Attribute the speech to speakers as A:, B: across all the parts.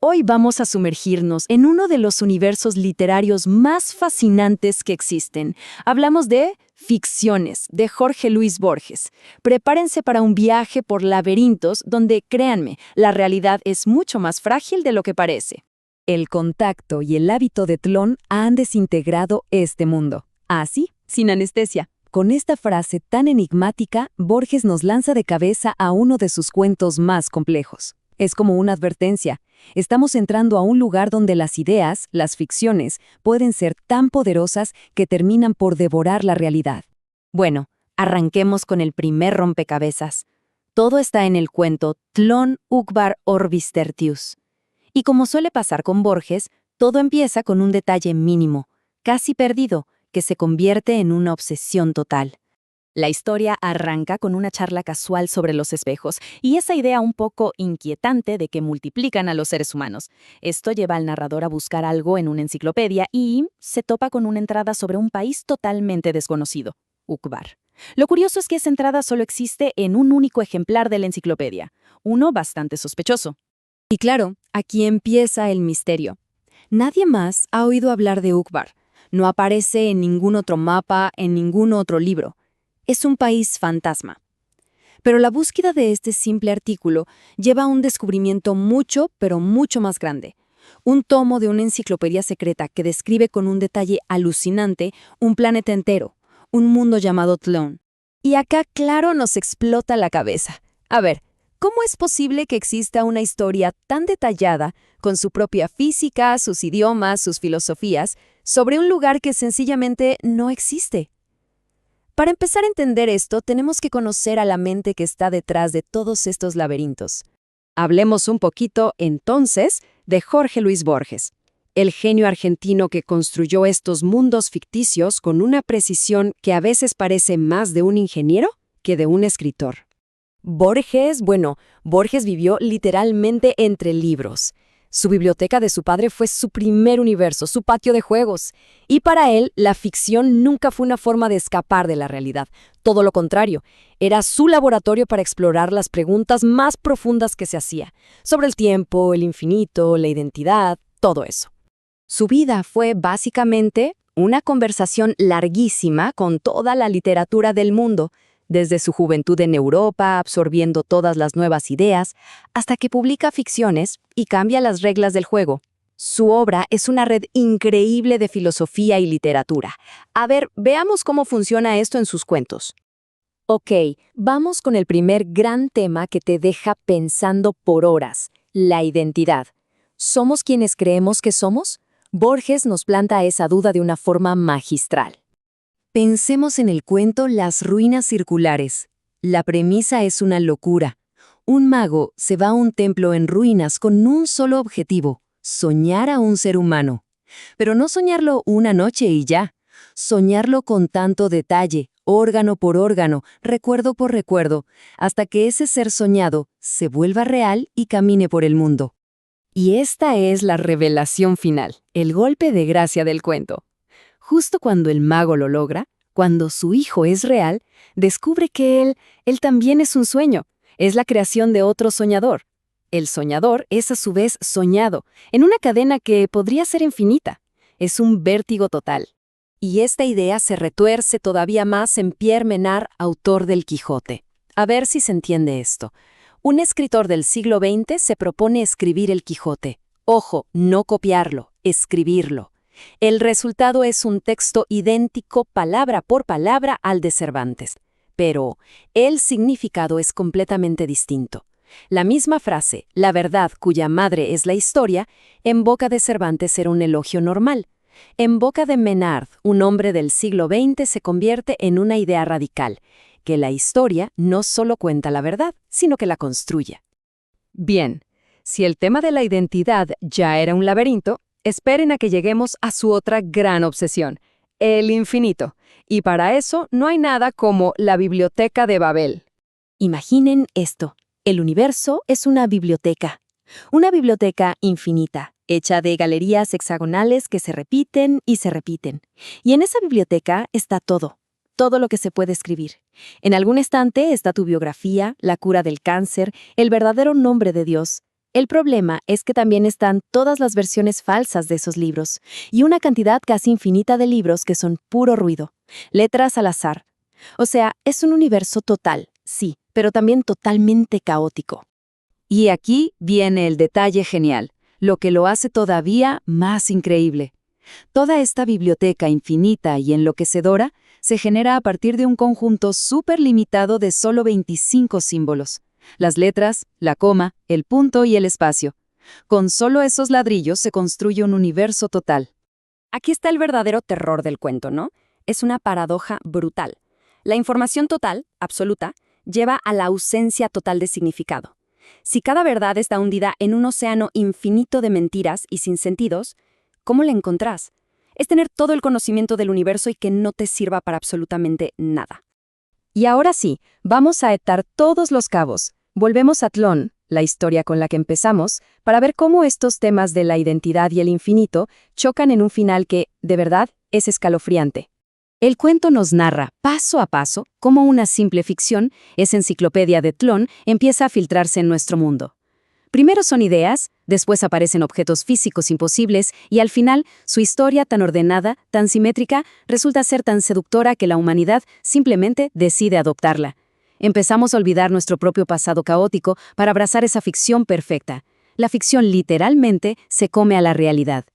A: Hoy vamos a sumergirnos en uno de los universos literarios más fascinantes que existen. Hablamos de Ficciones, de Jorge Luis Borges. Prepárense para un viaje por laberintos donde, créanme, la realidad es mucho más frágil de lo que parece. El contacto y el hábito de Tlön han desintegrado este mundo. Así, sin anestesia. Con esta frase tan enigmática, Borges nos lanza de cabeza a uno de sus cuentos más complejos. Es como una advertencia. Estamos entrando a un lugar donde las ideas, las ficciones, pueden ser tan poderosas que terminan por devorar la realidad. Bueno, arranquemos con el primer rompecabezas. Todo está en el cuento Tlön Uqbar Orbis Tertius. Y como suele pasar con Borges, todo empieza con un detalle mínimo, casi perdido, que se convierte en una obsesión total. La historia arranca con una charla casual sobre los espejos y esa idea un poco inquietante de que multiplican a los seres humanos. Esto lleva al narrador a buscar algo en una enciclopedia y se topa con una entrada sobre un país totalmente desconocido, Uqbar. Lo curioso es que esa entrada solo existe en un único ejemplar de la enciclopedia, uno bastante sospechoso. Y claro, aquí empieza el misterio. Nadie más ha oído hablar de Uqbar. No aparece en ningún otro mapa, en ningún otro libro. Es un país fantasma. Pero la búsqueda de este simple artículo lleva a un descubrimiento mucho, pero mucho más grande. Un tomo de una enciclopedia secreta que describe con un detalle alucinante un planeta entero, un mundo llamado Tlön. Y acá, claro, nos explota la cabeza. A ver, ¿cómo es posible que exista una historia tan detallada, con su propia física, sus idiomas, sus filosofías, sobre un lugar que sencillamente no existe? Para empezar a entender esto, tenemos que conocer a la mente que está detrás de todos estos laberintos. Hablemos un poquito, entonces, de Jorge Luis Borges, el genio argentino que construyó estos mundos ficticios con una precisión que a veces parece más de un ingeniero que de un escritor. Borges vivió literalmente entre libros. Su biblioteca de su padre fue su primer universo, su patio de juegos. Y para él, la ficción nunca fue una forma de escapar de la realidad. Todo lo contrario, era su laboratorio para explorar las preguntas más profundas que se hacía, sobre el tiempo, el infinito, la identidad, todo eso. Su vida fue básicamente una conversación larguísima con toda la literatura del mundo, desde su juventud en Europa, absorbiendo todas las nuevas ideas, hasta que publica ficciones y cambia las reglas del juego. Su obra es una red increíble de filosofía y literatura. A ver, veamos cómo funciona esto en sus cuentos. Ok, vamos con el primer gran tema que te deja pensando por horas, la identidad. ¿Somos quienes creemos que somos? Borges nos planta esa duda de una forma magistral. Pensemos en el cuento Las ruinas circulares. La premisa es una locura. Un mago se va a un templo en ruinas con un solo objetivo: soñar a un ser humano. Pero no soñarlo una noche y ya. Soñarlo con tanto detalle, órgano por órgano, recuerdo por recuerdo, hasta que ese ser soñado se vuelva real y camine por el mundo. Y esta es la revelación final, el golpe de gracia del cuento. Justo cuando el mago lo logra, cuando su hijo es real, descubre que él también es un sueño, es la creación de otro soñador. El soñador es a su vez soñado, en una cadena que podría ser infinita. Es un vértigo total. Y esta idea se retuerce todavía más en Pierre Menard, autor del Quijote. A ver si se entiende esto. Un escritor del siglo XX se propone escribir el Quijote. Ojo, no copiarlo, escribirlo. El resultado es un texto idéntico palabra por palabra al de Cervantes, pero el significado es completamente distinto. La misma frase, la verdad cuya madre es la historia, en boca de Cervantes era un elogio normal. En boca de Menard, un hombre del siglo XX, se convierte en una idea radical, que la historia no solo cuenta la verdad, sino que la construye. Bien, si el tema de la identidad ya era un laberinto, esperen a que lleguemos a su otra gran obsesión, el infinito. Y para eso no hay nada como la Biblioteca de Babel. Imaginen esto. El universo es una biblioteca infinita, hecha de galerías hexagonales que se repiten y se repiten. Y en esa biblioteca está todo lo que se puede escribir. En algún estante está tu biografía, la cura del cáncer, el verdadero nombre de Dios. El problema es que también están todas las versiones falsas de esos libros, y una cantidad casi infinita de libros que son puro ruido, letras al azar. O sea, es un universo total, sí, pero también totalmente caótico. Y aquí viene el detalle genial, lo que lo hace todavía más increíble. Toda esta biblioteca infinita y enloquecedora se genera a partir de un conjunto súper limitado de solo 25 símbolos. Las letras, la coma, el punto y el espacio. Con solo esos ladrillos se construye un universo total.
B: Aquí está el verdadero terror del cuento, ¿no? Es una paradoja brutal. La información total, absoluta, lleva a la ausencia total de significado. Si cada verdad está hundida en un océano infinito de mentiras y sinsentidos, ¿cómo la encontrás? Es tener todo el conocimiento del universo y que no te sirva para absolutamente nada.
A: Y ahora sí, vamos a atar todos los cabos. Volvemos a Tlön, la historia con la que empezamos, para ver cómo estos temas de la identidad y el infinito chocan en un final que, de verdad, es escalofriante. El cuento nos narra, paso a paso, cómo una simple ficción, esa enciclopedia de Tlön, empieza a filtrarse en nuestro mundo. Primero son ideas, después aparecen objetos físicos imposibles y al final, su historia tan ordenada, tan simétrica, resulta ser tan seductora que la humanidad simplemente decide adoptarla. Empezamos a olvidar nuestro propio pasado caótico para abrazar esa ficción perfecta. La ficción literalmente se come a la realidad.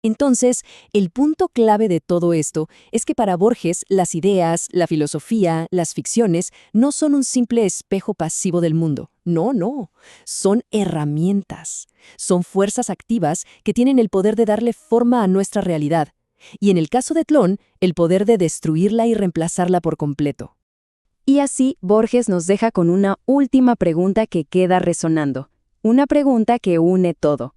C: Entonces, el punto clave de todo esto es que para Borges las ideas, la filosofía, las ficciones no son un simple espejo pasivo del mundo. No. Son herramientas. Son fuerzas activas que tienen el poder de darle forma a nuestra realidad. Y en el caso de Tlön, el poder de destruirla y reemplazarla por completo.
A: Y así, Borges nos deja con una última pregunta que queda resonando. Una pregunta que une todo.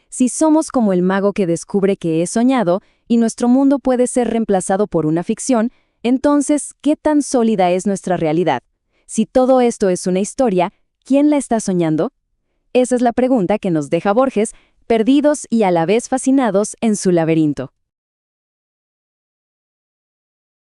A: Si somos como el mago que descubre que es soñado y nuestro mundo puede ser reemplazado por una ficción, entonces, ¿qué tan sólida es nuestra realidad? Si todo esto es una historia, ¿quién la está soñando? Esa es la pregunta que nos deja Borges, perdidos y a la vez fascinados en su laberinto.